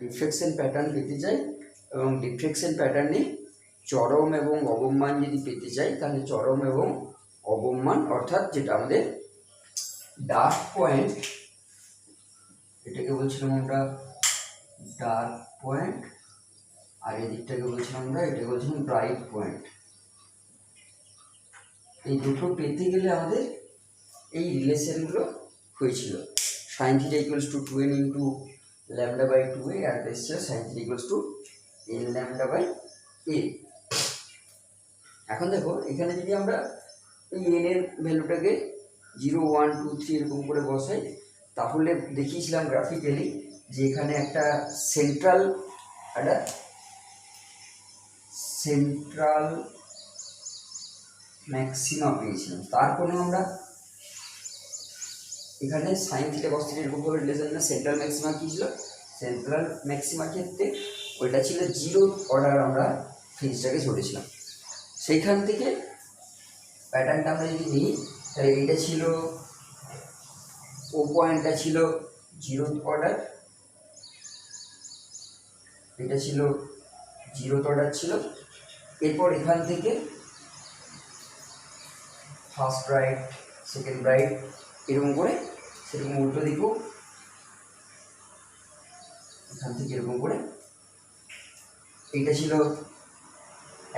Diffraction pattern পেতে চাই এবং ডিফ্রেকশন প্যাটার্নে চরম এবং অবম মান যদি পেতে চাই তাহলে চরম এবং অবম মান অর্থাৎ যেটা আমাদের ডার্ক পয়েন্ট, এটাকে বলছিলাম আমরা ডার্ক পয়েন্ট, আর এই দিকটাকে বলছিলাম আমরা, এটাকে বলছিলাম ব্রাইট পয়েন্ট। এই দুটো পেতে গেলে আমাদের এই রিলেশনগুলো হয়েছিল, sine theta equals to 2n into lambda by 2a, আর এসছে sine theta equals to n lambda by a। এখন দেখো এখানে যদি আমরা এই n এর ভ্যালুটাকে 0 1 2 3 এরকম করে বসাই, তাহলে দেখিয়েছিলাম গ্রাফিক্যালি যে এখানে একটা সেন্ট্রাল ম্যাক্সিমা পেয়েছিলাম। তারপরে আমরা এখানে সাইন থিটা কস থিটা এরকম ভাবে রিলেশন না, সেন্ট্রাল ম্যাক্সিমা কি ছিল, সেন্ট্রাল ম্যাক্সিমার ক্ষেত্রে ওইটা ছিল 0 অর্ডার, আমরা ফেজটাকে ধরেছিলাম। সেইখান থেকে প্যাটার্নটা আমরা যদি নিই তাহলে এটা ছিল ও পয়েন্টটা ছিল 0 অর্ডার, এটা ছিল 0 অর্ডার ছিল। এরপর এখান থেকে ফার্স্ট ব্রাইট, সেকেন্ড ব্রাইট এরকম করে, সেরকম উল্টো দিকেও এখান থেকে এরকম করে এইটা ছিল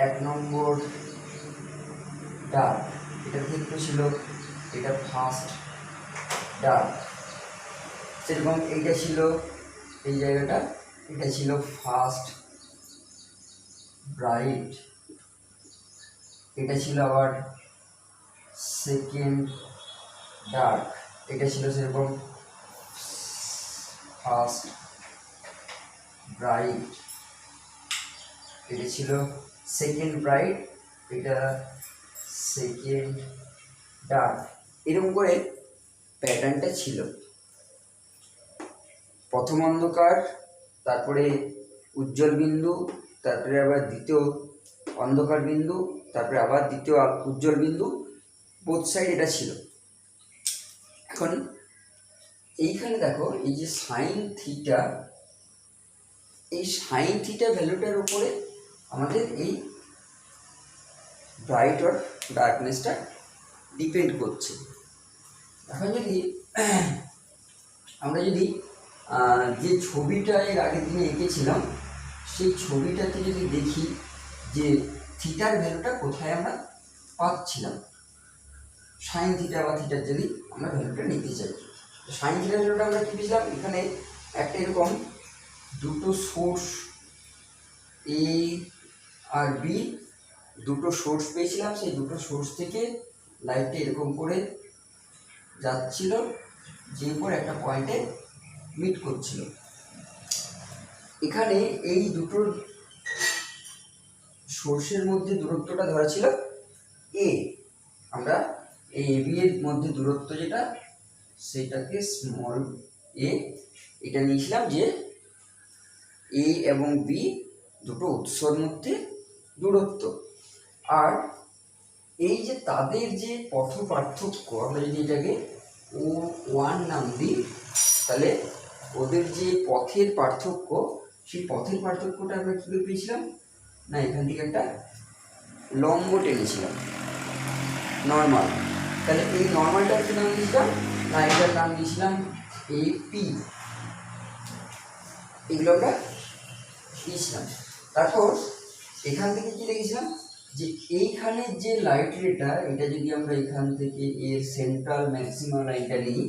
1 নম্বর ডার্ক, এটার ক্ষেত্রে ছিল এটা ফার্স্ট ডার্ক, সেরকম এইটা ছিল এই জায়গাটা, এটা ছিল ফার্স্ট ব্রাইট, এটা ছিল আবার সেকেন্ড ডার্ক, এটা ছিল সেরকম ফার্স্ট ব্রাইট, এটা ছিল সেকেন্ড ব্রাইট, এটা সেকেন্ড ডার্ক, এরকম করে প্যাটার্নটা ছিল। প্রথম অন্ধকার, তারপরে উজ্জ্বল বিন্দু, তারপরে আবার দ্বিতীয় অন্ধকার বিন্দু, তারপরে আবার দ্বিতীয় উজ্জ্বল বিন্দু, বোথ সাইড এটা ছিল। এখন এইখানে দেখো এই যে সাইন থিটা, এই সাইন থিটা ভ্যালুটার উপরে আমাদের এই ব্রাইট আর ডার্কনেসটা ডিপেন্ড করছে। এখন যদি আমরা যদি যে ছবিটা এর আগের দিনে এঁকেছিলাম সেই ছবিটাতে যদি দেখি যে থিটার ভ্যালুটা কোথায় আমরা পাচ্ছিলাম, সাইন থিটা বা থিটার যদি আমরা ভ্যালুটা নিতে চাই, সাইন থিটার ভ্যালুটা আমরা কী পেয়েছিলাম, এখানে একটা এরকম দুটো সোর্স এ আর বি, দুটো সোর্স পেয়েছিলাম, সেই দুটো সোর্স থেকে লাইটটা এরকম করে যাচ্ছিল, যে উপর একটা পয়েন্টে মিট করছিল। এখানে এই দুটো সোর্সের মধ্যে দূরত্বটা ধরা ছিল এ, আমরা এই এ বি এর মধ্যে দূরত্ব যেটা সেটাকে স্মল এ এটা নিয়েছিলাম, যে এ এবং বি দুটো উৎসর মধ্যে দূরত্ব। আর এই যে তাদের যে পথ পার্থক্য, আমরা যদি এটাকে ও ওয়ান নাম দিই, তাহলে ওদের যে পথের পার্থক্য, সেই পথের পার্থক্যটা আমরা কী করে পেয়েছিলাম না, এখান থেকে একটা লম্ব টেনেছিলাম নর্মাল, তাহলে এই নর্মালটার কি নাম দিয়েছিলাম না, এটার নাম দিয়েছিলাম এপি, এগুলো আমরা দিয়েছিলাম। তারপর এখান থেকে কি লিখেছিলাম যে এইখানে যে লাইট রেটা, এটা যদি আমরা এখান থেকে এর সেন্ট্রাল ম্যাক্সিমা লাইনটা নিই,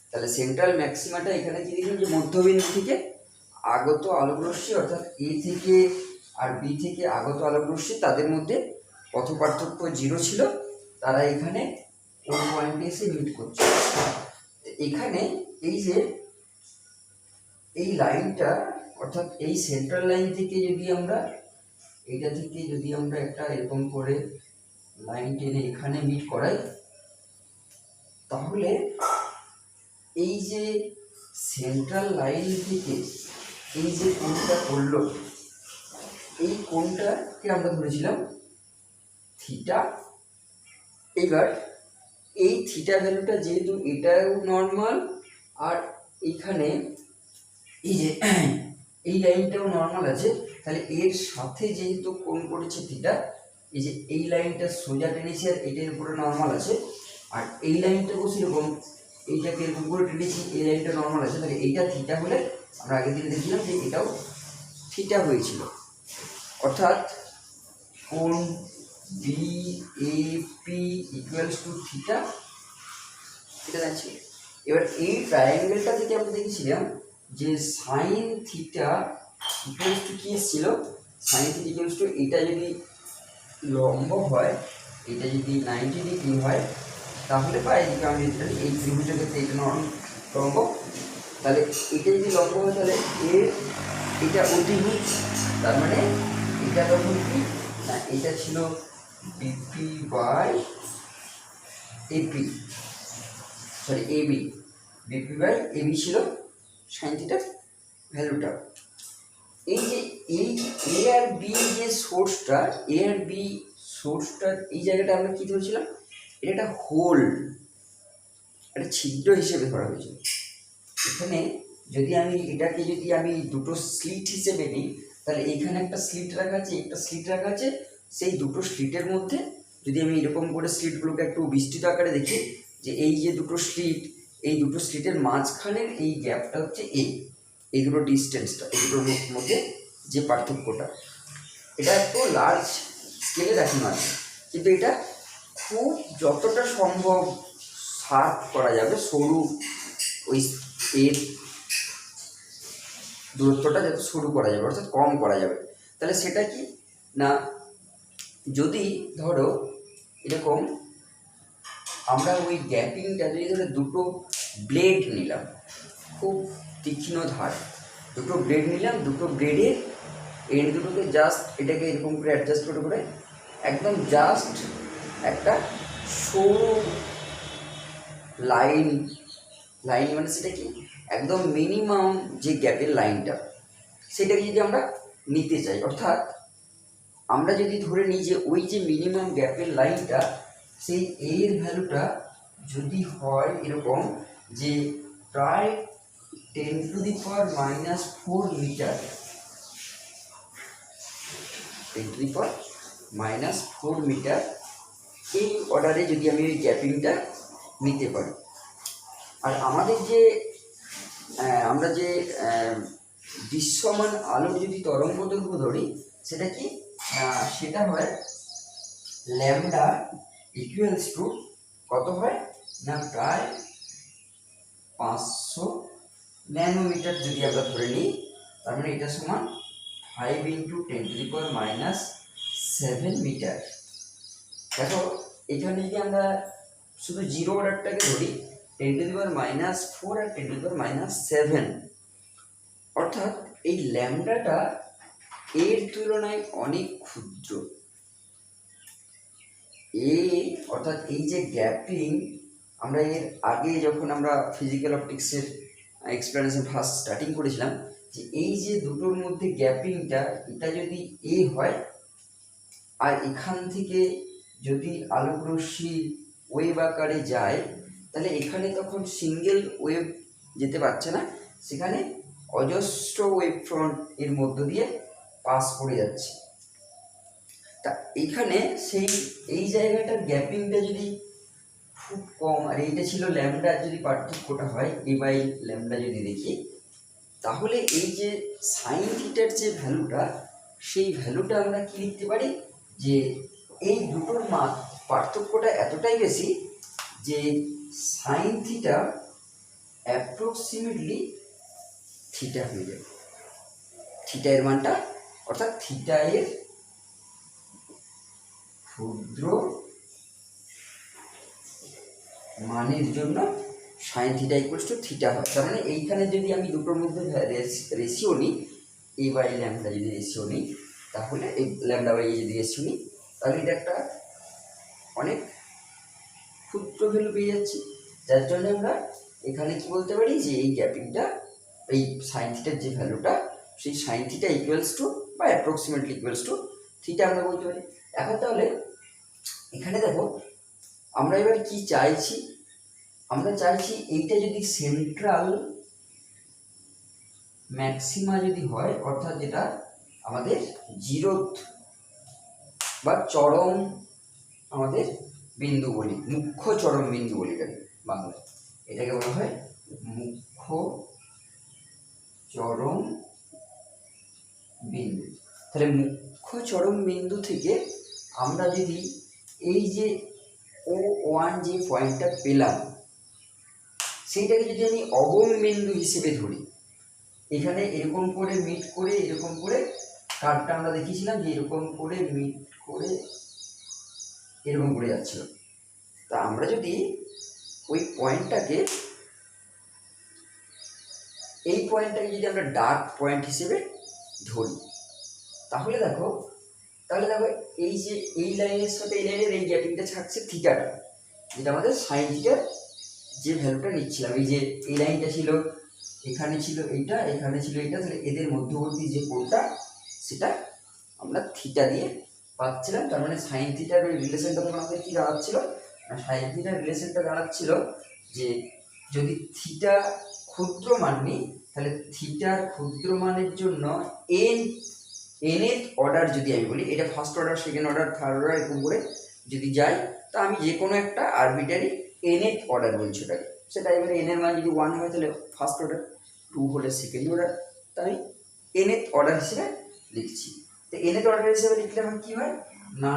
তাহলে সেন্ট্রাল ম্যাক্সিমাটা এখানে কি লিখলাম যে মধ্যবিন্দু থেকে আগত আলোকরশ্মি, অর্থাৎ এ থেকে আর বি থেকে আগত আলোকরশ্মি তাদের মধ্যে পথ পার্থক্য 0 ছিল, তারা এখানে ওই পয়েন্টে এসে মিট করছে। এখানে এই যে এই লাইনটা, অর্থাৎ এই সেন্ট্রাল লাইন থেকে যদি আমরা এইটা থেকে যদি আমরা একটা এরকম করে লাইন টেনে এখানে মিট করাই, তাহলে এই যে সেন্ট্রাল লাইন থেকে এই যে কোণটা করলো, এই কোণটাকে আমরা ধরেছিলাম থিটা। এবার এই থিটা ভ্যালুটা যেহেতু এটাও নর্মাল, আর এইখানে এই যে এই লাইনটাও নর্মাল আছে, তাহলে এর সাথে যেহেতু কোণ করেছে থিটা, এই যে এই লাইনটা সোজা টেনেছি আর এটার উপরে নর্মাল আছে, আর এই লাইনটাকেও সেরকম এইটাকে এরকম করে টেনেছি, এই লাইনটা নর্মাল আছে, তাহলে এইটা থিটা হলে আমরা আগের দিন দেখছিলাম যে এটাও থিটা হয়েছিল। অর্থাৎ কোণ BAP ইকুয়ালস টু থিটা, এটা যাচ্ছে। এবার এই ট্রায়াঙ্গেলটা থেকে আমরা দেখেছিলাম যে সাইন থিটা ইকুয়ালস টু কি এসেছিল, সাইন থিটা ইকুয়ালস টু এটা যদি লম্ব হয়, এটা যদি 90 ডিগ্রি হয়, তাহলে বা এদিকে আমি যদি এই ত্রিভুজের ক্ষেত্রে এটা লম্ব, তাহলে এটা যদি লম্ব হয় তাহলে এর এটা অতিভুজ, তার মানে এটা তখন কি না, এটা ছিল BP by AP, sorry AB, BP by AB ছিল সাইন থিটার ভ্যালুটা। এই যে এই এ আর বি যে সোর্সটা, এ আর বি সোর্সটার এই জায়গাটা আমরা কি ধরেছিলাম, এটা একটা হোল, একটা ছিদ্র হিসেবে ধরা হয়েছিল। এখানে যদি আমি এটাকে যদি আমি দুটো স্লিট হিসেবে নিই, তাহলে এখানে একটা স্লিট রাখা আছে, একটা স্লিট রাখা আছে, সেই দুটো স্লিটের মধ্যে যদি আমি এরকম করে স্লিটগুলোকে একটু বিস্তৃত আকারে দেখি, যে এই যে দুটো স্লিট, এই দুটো স্লিটের মাঝখানের এই গ্যাপটা হচ্ছে এই দুটো ডিস্টেন্সটা, এই দুটোর মধ্যে যে পার্থক্যটা, এটা একটু লার্জ স্কেলে দেখানো আছে, কিন্তু এটা খুব যতটা সম্ভব শার্প করা যাবে, সরু ওই এর দূরত্বটা যত সরু করা যাবে, অর্থাৎ কম করা যাবে। তাহলে সেটা কি না, যদি ধরো এরকম আমরা ওই গ্যাপিংটা যদি ধরো দুটো ব্লেড নিলাম, খুব তীক্ষ্ণ ধার, দুটো ব্লেড নিলাম, দুটো ব্লেডের এন্ড দুটোকে জাস্ট এটাকে এরকম করে অ্যাডজাস্ট করে করে একদম জাস্ট একটা সরু লাইন মানে সেটা কি একদম মিনিমাম যে গ্যাপের লাইনটা, সেটাকে যদি আমরা নিতে চাই, অর্থাৎ আমরা যদি ধরে নিই যে ওই যে মিনিমাম গ্যাপের লাইনটা, সেই এর ভ্যালুটা যদি হয় এরকম যে প্রায় 10⁻⁻⁴ মিটার, 10⁻⁻⁴ মিটার, এই অর্ডারে যদি আমি ওই গ্যাপিংটা নিতে পারি। আর আমাদের যে আমরা যে দৃশ্যমান আলোর যদি তরঙ্গ দৈর্ঘ্য ধরি, সেটা কি সেটা হয় ল্যামডা ইকুয়ালস টু কত হয় না, প্রায় 500 ন্যানোমিটার যদি আমরা ধরে নিই, তার মানে এটা সমান 5 × 10⁻⁷ মিটার। দেখো এখানে যদি আমরা শুধু জিরো অর্ডারটাকে ধরি, 10⁻⁴ আর 10⁻⁷, অর্থাৎ এই ল্যামডাটা এর তুলনায় অনেক ক্ষুদ্র। অর্থাৎ এই যে গ্যাপিং, আমরা এর আগে যখন আমরা ফিজিক্যাল অপটিক্সের এক্সপ্লেনেশন ফার্স্ট স্টার্টিং করেছিলাম, যে এই যে দুটোর মধ্যে গ্যাপিংটা, এটা যদি এ হয়, আর এখান থেকে যদি আলোকরশ্মি ওয়েভ আকারে যায়, তাহলে এখানে তখন সিঙ্গেল ওয়েভ যেতে পারছে না, সেখানে অজস্র ওয়েভ ফ্রন্ট এর মধ্য দিয়ে পাস করে যাচ্ছে। তা এখানে সেই এই জায়গাটার গ্যাপিংটা যদি খুব কম, আর এইটা ছিল ল্যামডা, যদি পার্থক্যটা হয় এ বাই ল্যামডা যদি দেখি, তাহলে এই যে সাইন থিটার যে ভ্যালুটা, সেই ভ্যালুটা আমরা কি লিখতে পারি, যে এই দুটোর পার্থক্যটা এতটাই বেশি যে সাইন থিটা অ্যাপ্রক্সিমেটলি থিটা হয়ে যাবে। থিটা এর মানটা, অর্থাৎ থিটা এর ক্ষুদ্র মানের জন্য sign theta equals two theta হয়। তার মানে এইখানে যদি আমি দুটোর মধ্যে রেশিও নিই, এ বাই ল্যামডা যদি রেশিও নিই, তাহলে এই ল্যামডা বাই এ যদি রেশিও নিই, তাহলে এটা একটা অনেক ক্ষুদ্র ভ্যালু পেয়ে যাচ্ছি, যার জন্য আমরা এখানে কি বলতে পারি, যে এই গ্যাপিংটা, এই সাইন থিটার যে ভ্যালুটা, সেই সাইন থিটা ইকুয়ালস টু বা অ্যাপ্রক্সিমেটলি ইকুয়ালস টু থিটা আমরা বলতে পারি। এখন তাহলে এখানে দেখো আমরা এবার কি চাইছি, আমরা চাইছি এইটা যদি সেন্ট্রাল ম্যাক্সিমা যদি হয়, অর্থাৎ যেটা আমাদের জিরোথ বা চরম আমাদের বিন্দু বলি, মুখ্য চরম বিন্দু বলি এটাকে বাংলায়, এটাকে বলা হয় মুখ্য চরম বিন্দু। তাহলে মুখ্য চরম বিন্দু থেকে আমরা যদি এই যে O1 যে পয়েন্টটা পেলাম সেইটাকে যদি আমি অবম বিন্দু হিসেবে ধরি, এখানে এরকম করে মিট করে এরকম করে কার্ভটা আমরা দেখিয়েছিলাম যে এরকম করে মিট করে এরকম করে যাচ্ছিল। তা আমরা যদি ওই পয়েন্টটাকে, এই পয়েন্টটাকে যদি আমরা ডার্ক পয়েন্ট হিসেবে ধরি, তাহলে দেখো এই যে এই লাইনের সাথে এই লাইনের এই গ্যাপিংটা থাকছে থিটাটা, যেটা আমাদের সাইন থিটার যে ভ্যালুটা নিচ্ছিলাম। এই যে এই লাইনটা ছিল, এখানে ছিল এইটা, এখানে ছিল এইটা, তাহলে এদের মধ্যবর্তী যে কোণটা সেটা আমরা থিটা দিয়ে পাচ্ছিলাম। তার মানে সাইন থিটার ওই রিলেশনটা তখন আমাদের কি দাঁড়াচ্ছিল, সাইন থিটার রিলেশনটা দাঁড়াচ্ছিল যে যদি থিটা ক্ষুদ্র মান নিই, তাহলে থিটার ক্ষুদ্র মানের জন্য nth অর্ডার যদি আমি বলি, এটা first order, second order, third order এরকম করে যদি যাই, তা আমি যে কোনো একটা আরবিটারি nth অর্ডার বলছি ওটাকে। সেটা এবারে n এর মান যদি 1 হয় তাহলে ফার্স্ট অর্ডার, 2 হলে সেকেন্ড অর্ডার, তাই nth অর্ডার হিসেবে লিখছি। তো nth অর্ডার হিসেবে লিখলে আমার কি হয় না,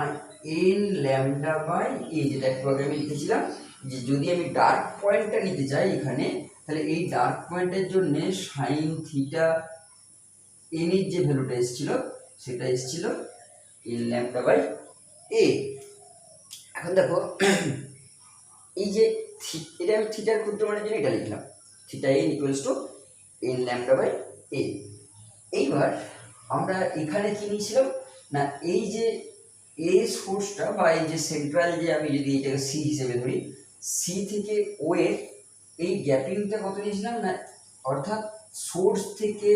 n ল্যামডা বাই a, যেটা একটু আগে আমি লিখেছিলাম যে যদি আমি ডার্ক পয়েন্টটা নিতে চাই এখানে, তাহলে এই ডার্ক পয়েন্টের জন্য সাইন থিটা n এর যে ভ্যালুটা এসেছিল সেটা এসেছিল n ল্যামডা বাই a। এখন দেখো এই যে এটা আমি থিটার ক্ষুদ্র মানের জন্য এটা লিখলাম, theta n equals to n lambda by a। এইবার আমরা এখানে কি নিয়েছিলাম না, এই যে a সোর্সটা বা এই যে সেন্ট্রাল, যে আমি যদি এটাকে c হিসেবে ধরি, c থেকে o এর এই গ্যাপিংটা কত নিয়েছিলাম না, অর্থাৎ সোর্স থেকে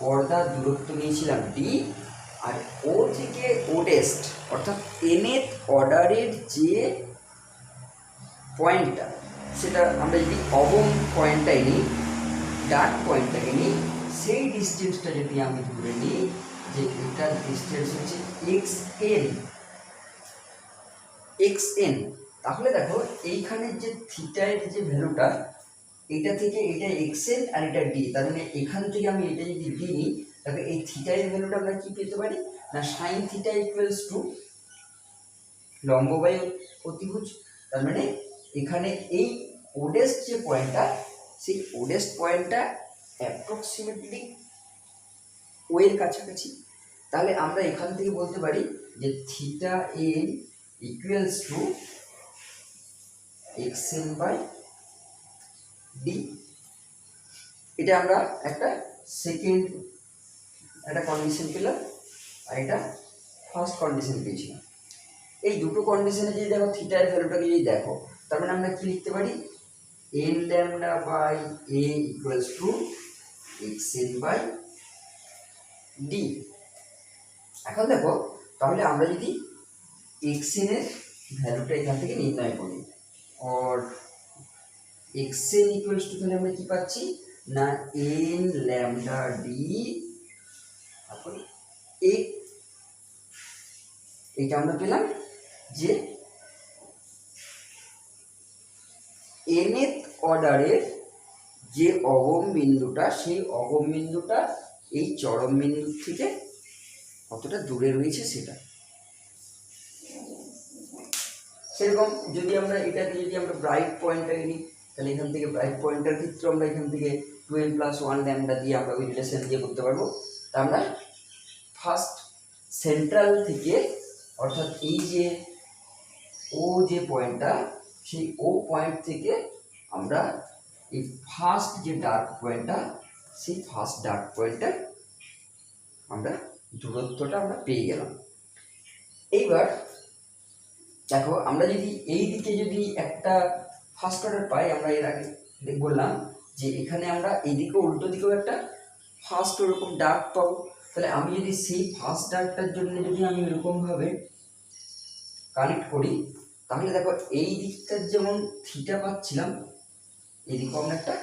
পর্দার দূরত্ব নিয়েছিলাম d, আর ও থেকে ওডেস্ট অর্থাৎ nth অর্ডারের যে পয়েন্টটা, সেটা আমরা যদি অবম পয়েন্টটাই নিই, ডার্ক পয়েন্টটাকে নিই, সেই ডিস্টেন্সটা যদি আমি ধরে নিই যে এটার ডিস্টেন্স হচ্ছে xn, তাহলে দেখো এইখানে যে থিটার যে ভ্যালুটা, এটা থেকে এটা xn আর এটা d, তার মানে এখান থেকে আমি এটা যদি d নিই, তাহলে এই থিটার ভ্যালুটা আমরা কি পেতে পারি না, সাইন থিটা ইকুয়ালস টু লম্ব বাই অতিভুজ। তার মানে এখানে এই ওডেস্ট যে পয়েন্টটা, সেই ওডেস্ট পয়েন্টটা অ্যাপ্রক্সিমেটলি ও এর কাছাকাছি। তাহলে আমরা এখান থেকে বলতে পারি যে theta n equals to xn by d। এটা আমরা একটা সেকেন্ড একটা কন্ডিশন পেলাম, আর এটা ফার্স্ট কন্ডিশন পেয়েছিলাম। এই দুটো কন্ডিশনে যদি দেখো থিটার ভ্যালুটাকে যদি দেখো, তার মানে আমরা কি লিখতে পারি, n lambda by a equals to xn by d। এখন দেখো তাহলে আমরা যদি xn এর ভ্যালুটা এখান থেকে নির্ণয় করি, আর xn ইকুয়ালস টু, তাহলে আমরা কি পাচ্ছি না n ল্যামডা d, তারপর এইটা আমরা পেলাম যে nth অর্ডারের যে অবম বিন্দুটা, সেই অবম বিন্দুটা এই চরম বিন্দু থেকে কতটা দূরে রয়েছে সেটা। সেরকম যদি আমরা এটাকে যদি আমরা ব্রাইট পয়েন্টটাকে নিই, তাহলে এখান থেকে ব্রাইট পয়েন্টের ক্ষেত্রে আমরা এখান থেকে 2n+1 ল্যামডা দিয়ে আমরা ওই রিলেশন দিয়ে করতে পারবো। তা আমরা ফার্স্ট সেন্ট্রাল থেকে, অর্থাৎ এই যে ও যে পয়েন্টটা, সেই ও পয়েন্ট থেকে আমরা এই ফার্স্ট যে ডার্ক পয়েন্টটা, সেই ফার্স্ট ডার্ক পয়েন্টটা আমরা দূরত্বটা আমরা পেয়ে গেলাম। এইবার দেখো আমরা যদি এই দিকে যদি একটা ফার্স্ট অর্ডার পাই, আমরা এর আগে বললাম যে এখানে আমরা এইদিকে উল্টো দিকেও একটা ফার্স্ট ওরকম ডার্ক পাবো। তাহলে আমি যদি সেই ফার্স্ট ডার্কটার জন্য যদি আমি এরকমভাবে কানেক্ট করি, তাহলে দেখো এই দিকটার যেমন থিটা পাচ্ছিলাম, এই দিকেও আমরা একটা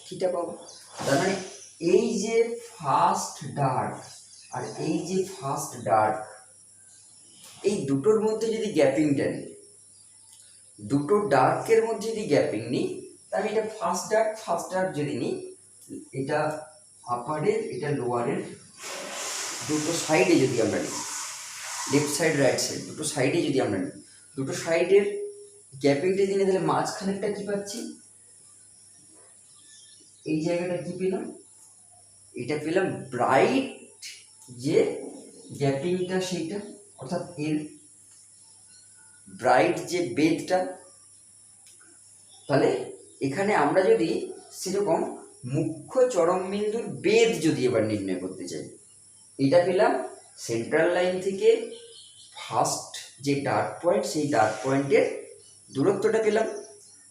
থিটা পাবো। তার মানে এই যে ফার্স্ট ডার্ক আর এই যে ফার্স্ট ডার্ক, এই দুটোর মধ্যে যদি গ্যাপিংটা নিই, দুটো ডার্কের মধ্যে যদি গ্যাপিং নিই, তাহলে এটা ফার্স্ট ডার্ক যদি নিই, এটা আপারের এটা লোয়ারের দুটো সাইডে যদি আমরা নিই, লেফট সাইড রাইট সাইড দুটো সাইডে যদি আমরা নিই, দুটো সাইডের গ্যাপিংটা যদি নিই, তাহলে মাঝখানেরটা কি পাচ্ছি, এই জায়গাটা কি পেলাম, এটা পেলাম ব্রাইট যে গ্যাপিংটা সেইটা, অর্থাৎ এর ব্রাইট যে বেদটা। তাহলে এখানে আমরা যদি সেরকম মুখ্য চরম বিন্দুর বেদ যদি এবার নির্ণয় করতে চাই, এটা পেলাম সেন্ট্রাল লাইন থেকে ফার্স্ট যে ডার্ক পয়েন্ট, সেই ডার্ক পয়েন্টের দূরত্বটা পেলাম।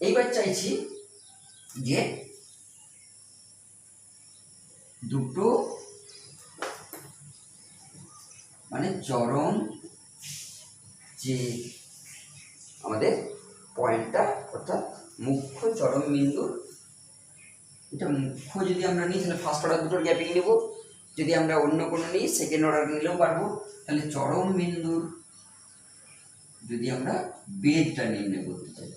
এইবার চাইছি যে দুটো মানে চরম যে আমাদের পয়েন্টটা, অর্থাৎ মুখ্য চরম বিন্দুর, এটা মুখ্য যদি আমরা নিই তাহলে ফার্স্ট অর্ডার দুটোর গ্যাপিং নেব, যদি আমরা অন্য কোনো নিই সেকেন্ড অর্ডার নিলেও পারবো। তাহলে চরম বিন্দুর যদি আমরা বেদটা নির্ণয় করতে চাই,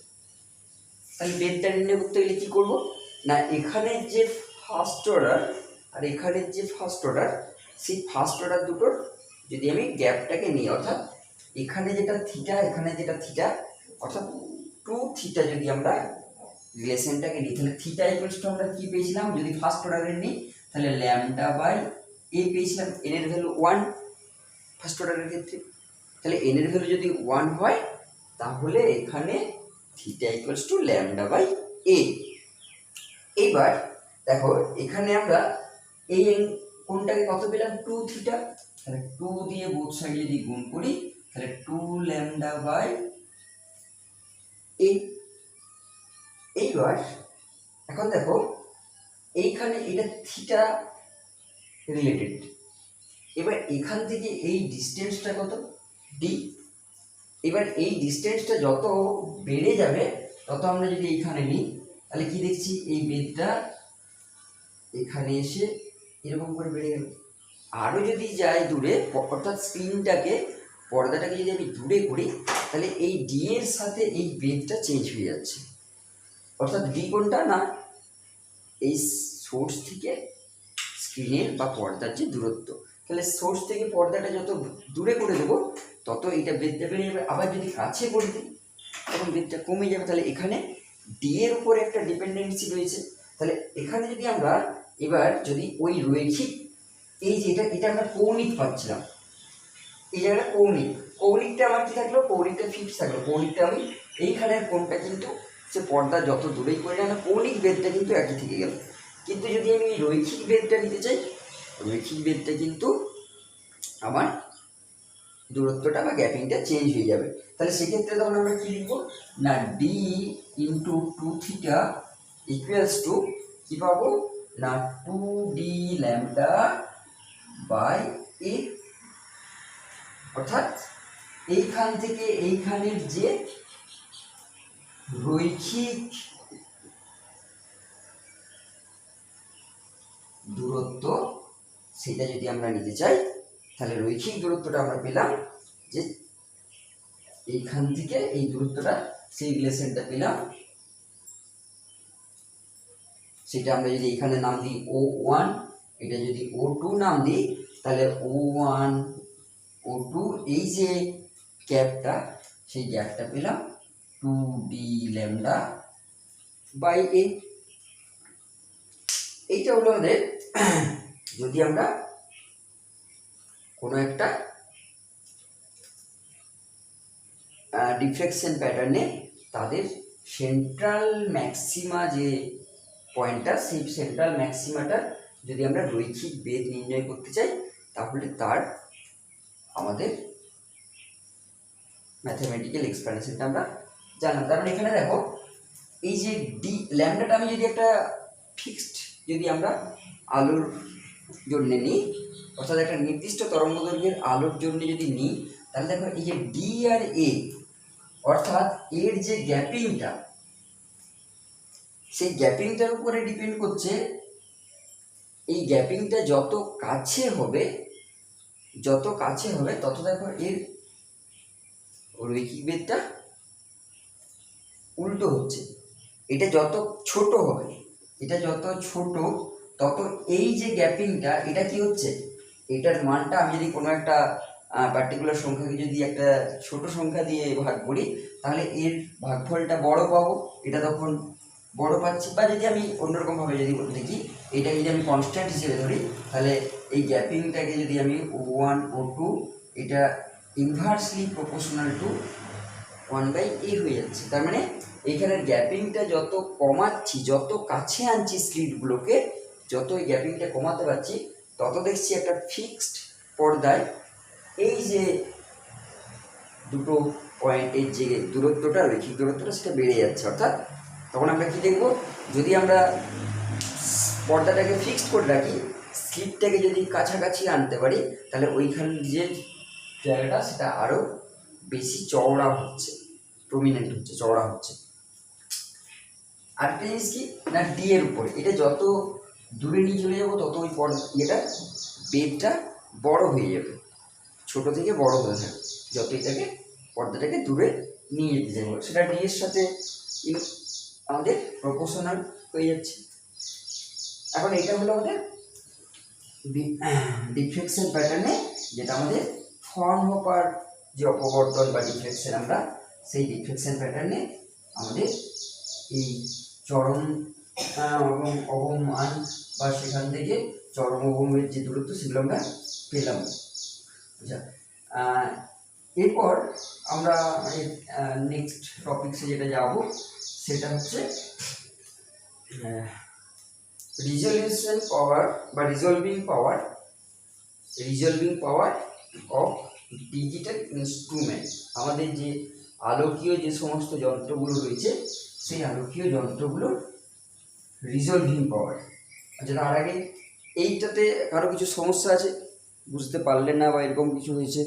তাহলে বেদটা নির্ণয় করতে গেলে কী করবো না, এখানের যে ফার্স্ট অর্ডার আর এখানের যে ফার্স্ট অর্ডার, সেই ফার্স্ট অর্ডার দুটোর যদি আমি গ্যাপটাকে নিই, অর্থাৎ এখানে যেটা থিটা এখানে যেটা থিটা, অর্থাৎ 2 থিটা যদি আমরা রিলেশনটাকে নিই, তাহলে থিটা ইকুয়ালস টু আমরা কি পেয়েছিলাম, যদি ফার্স্ট অর্ডারের নিই তাহলে ল্যামডা বাই এ পেয়েছিলাম, এন এর ভ্যালু 1 ফার্স্ট অর্ডারের ক্ষেত্রে। তাহলে এন এর ভ্যালু যদি 1 হয় তাহলে এখানে theta equals to lambda by A. এইবার দেখো এখানে আমরা এই কোনটাকে কত পেলাম, 2 থিটা, তাহলে 2 দিয়ে বোথ সাইড যদি গুণ করি তাহলে 2 ল্যামডা বাই এ। এইবার এখন দেখো এইখানে এটা থিটা রিলেটেড, এবার এখান থেকে এই ডিস্টেন্সটা কত, ডি। এবার এই ডিস্টেন্সটা যত বেড়ে যাবে তত আমরা যদি এইখানে নিই, তাহলে কি দেখছি, এই বেদটা এখানে এসে এরকম করে বেড়ে গেল। আরও যদি যাই দূরে, অর্থাৎ স্ক্রিনটাকে পর্দাটাকে যদি আমি দূরে করি, তাহলে এই ডি এর সাথে এই বেদটা চেঞ্জ হয়ে যাচ্ছে, অর্থাৎ ডি কোনটা না, এই সোর্স থেকে স্ক্রিনের বা পর্দার যে দূরত্ব, তাহলে সোর্স থেকে পর্দাটা যত দূরে করে দেবো তত এইটা বেদটা বেড়ে যাবে। আবার যদি কাছে করে দিই তখন বেদটা কমে যাবে। তাহলে এখানে ডি এর উপরে একটা ডিপেন্ডেন্সি রয়েছে। তাহলে এখানে যদি আমরা এবার যদি ওই রৈখিক, এই যে এটা আমরা কৌণিক পাচ্ছিলাম, এই জায়গাটা কৌণিকটা আমার কি থাকলো, কৌণিকটা ফিক্স থাকলো, কৌণিকটা আমি এইখানের কোণটা কিন্তু সে পর্দা যত দূরেই করে না, কৌণিক বেদটা কিন্তু একই থেকে গেল। কিন্তু যদি আমি রৈখিক বেদটা নিতে চাই, রৈখিক বেদটা কিন্তু আমার দূরত্বটা বা গ্যাপিংটা চেঞ্জ হয়ে যাবে। তাহলে সেক্ষেত্রে তখন আমরা কী লিখবো না, D into 2 theta equals to কী পাবো না, 2d ল্যামডা বাই এ, অর্থাৎ এইখান থেকে এইখানের যে রৈখিক দূরত্ব সেটা যদি আমরা নিতে চাই, তাহলে রৈখিক দূরত্বটা আমরা পেলাম যে এইখান থেকে এই দূরত্বটা, সেই রিলেশনটা পেলাম, সেটা আমরা যদি এখানে নাম দিই O1, এটা যদি O2 নাম দিই, তাহলে O1 O2 এই যে গ্যাপটা, সেই গ্যাপটা পেলাম 2d ল্যামডা বাই এ। এইটা হলো আমাদের, যদি আমরা কোনো একটা ডিফ্লেকশন প্যাটার্নে তাদের সেন্ট্রাল ম্যাক্সিমা যে পয়েন্টটা, সেই সেন্ট্রাল ম্যাক্সিমাটা যদি আমরা রৈখিক বেদ নির্ণয় করতে চাই, তাহলে তার আমাদের ম্যাথমেটিক্যাল এক্সপ্লেনেশনটা আমরা জানলাম। তার মানে এখানে দেখো এই যে ডি ল্যামডাটা আমি যদি একটা ফিক্সড, যদি আমরা আলোর জন্য নিই, অর্থাৎ একটা নির্দিষ্ট তরঙ্গদৈর্ঘ্যের আলোর জন্য যদি নিই, তাহলে দেখো এই যে ডি আর এ, অর্থাৎ এর যে গ্যাপিংটা, সেই গ্যাপিংটার উপরে ডিপেন্ড করছে এই গ্যাপিংটা যত কাছে হবে তত দেখো এর রৈখিক বেগটা উল্টো হচ্ছে। এটা যত ছোট হবে তত এই যে গ্যাপিংটা এটা কি হচ্ছে, এটার মানটা আমি যদি কোনো একটা পার্টিকুলার সংখ্যাকে যদি একটা ছোট সংখ্যা দিয়ে ভাগ করি তাহলে এর ভাগফলটা বড় পাবো, এটা তখন বড় পাচ্ছি। বা যদি আমি অন্যরকমভাবে যদি দেখি, এটা যদি আমি কনস্ট্যান্ট হিসেবে ধরি তাহলে এই গ্যাপিংটাকে যদি আমি O1 O2 এটা ইনভার্সলি প্রপোর্শনাল টু 1/a হয়ে যাচ্ছে। তার মানে এইখানের গ্যাপিংটা যত কমাচ্ছি, যত কাছে আনছি স্লিটগুলোকে, যত এই গ্যাপিংটা কমাতে পারছি তত দেখছি একটা ফিক্সড পর্দায় এই যে দুটো পয়েন্টের যে দূরত্বটা, রৈখিক দূরত্বটা সেটা বেড়ে যাচ্ছে। অর্থাৎ তখন আমরা কি দেখব, যদি আমরা পর্দাটাকে ফিক্সড করে রাখি, স্লিটটাকে যদি কাছাকাছি আনতে পারি তাহলে ওইখান যে জায়গাটা সেটা আরও বেশি চওড়া হচ্ছে, প্রমিনেন্ট হচ্ছে, চওড়া হচ্ছে। আরেকটা জিনিস কি না, ডি এর উপরে এটা যত দূরে নিয়ে চলে যাবো তত ওই এটা বেদটা বড় হয়ে যাবে, ছোট থেকে বড় হতে থাকবে যত এটাকে পর্দাটাকে দূরে নিয়ে যেতে যাবো, সেটা ডি এর সাথে আমাদের প্রপোর্শনাল হয়ে যাচ্ছে। এখন এটা হলো আমাদের ডিফ্লেকশন প্যাটার্নে, যেটা আমাদের ফ্রনহোফার যে অপবর্তন বা ডিফ্লেকশন, আমরা সেই ডিফ্লেকশন প্যাটার্নে আমাদের এই চরম এবং অবম মান বা সেখান থেকে চরম অবমের যে দূরত্ব সেগুলো আমরা পেলাম। আচ্ছা, এরপর আমরা নেক্সট টপিক্সে যেটা যাব সেটা হচ্ছে রিজলিউশন পাওয়ার বা resolving power of digital instrument. আমাদের যে আলোকীয় যে সমস্ত যন্ত্রগুলো রয়েছে সেই আলোকীয় যন্ত্রগুলোর রিজলভিং পাওয়ার। আচ্ছা, তার আগে এইটাতে কারো কিছু সমস্যা আছে, বুঝতে পারলেন না বা এরকম কিছু হয়েছে?